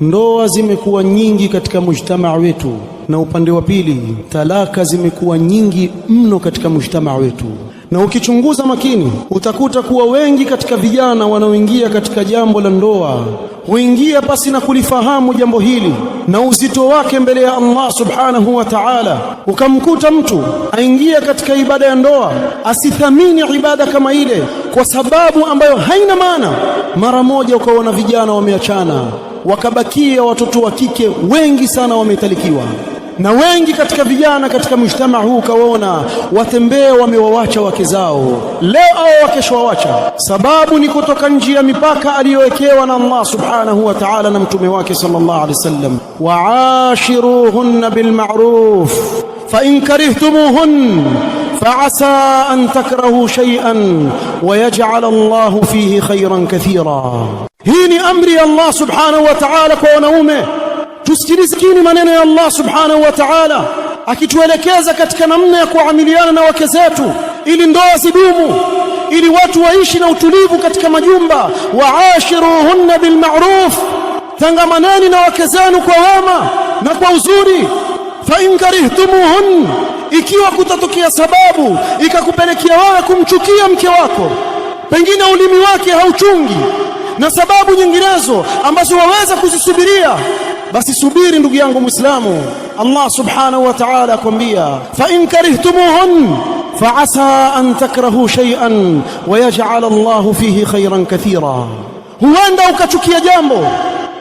Ndoa zimekuwa nyingi katika mujtamaa wetu, na upande wa pili talaka zimekuwa nyingi mno katika mujtamaa wetu. Na ukichunguza makini utakuta kuwa wengi katika vijana wanaoingia katika jambo la ndoa huingia pasi na kulifahamu jambo hili na uzito wake mbele ya Allah subhanahu wa ta'ala. Ukamkuta mtu aingia katika ibada ya ndoa asithamini ibada kama ile kwa sababu ambayo haina maana. Mara moja ukaona vijana wameachana, wakabakia watoto wa kike wengi sana wametalikiwa, na wengi katika vijana katika mujtamaa huu kawaona watembea wamewawacha wake zao leo au kesho wawacha. Sababu ni kutoka nje ya mipaka aliyowekewa na Allah subhanahu wa ta'ala na mtume wake sallallahu alaihi wasallam, wa'ashiruhunna bil ma'ruf fa in karihtumuhun fa'asa an takrahu shay'an wa yaj'al Allahu fihi khayran kathira. Hii ni amri ya Allah subhanahu wa ta'ala kwa wanaume. Tusikilizeni maneno ya Allah subhanahu wa ta'ala akituelekeza katika namna ya kuamiliana na wake zetu ili ndoa zidumu, ili watu waishi na utulivu katika majumba. Waashiruhunna bil ma'ruf, tangamaneni na wake zenu kwa wema na kwa uzuri. Fa in karihtumuhun, ikiwa kutatokea sababu ikakupelekea wewe kumchukia mke wako, pengine ulimi wake hauchungi na sababu nyinginezo ambazo waweza kuzisubiria, basi subiri ndugu yangu Muislamu. Allah subhanahu wa ta'ala akwambia fa in karihtumuhun fa'asa an takrahu shay'an wa yaj'al Allahu fihi khayran kathira. Huenda ukachukia jambo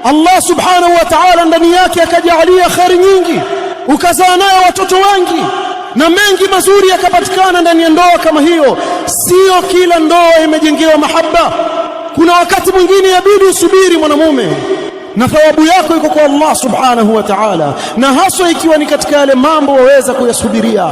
Allah subhanahu wa ta'ala ndani yake akajalia khairi nyingi, ukazaa nayo watoto wengi na mengi mazuri yakapatikana ndani ya ndoa kama hiyo. Sio kila ndoa imejengewa mahaba. Kuna wakati mwingine yabidi usubiri mwanamume, na thawabu yako iko kwa Allah subhanahu wa ta'ala, na haswa ikiwa ni katika yale mambo waweza kuyasubiria.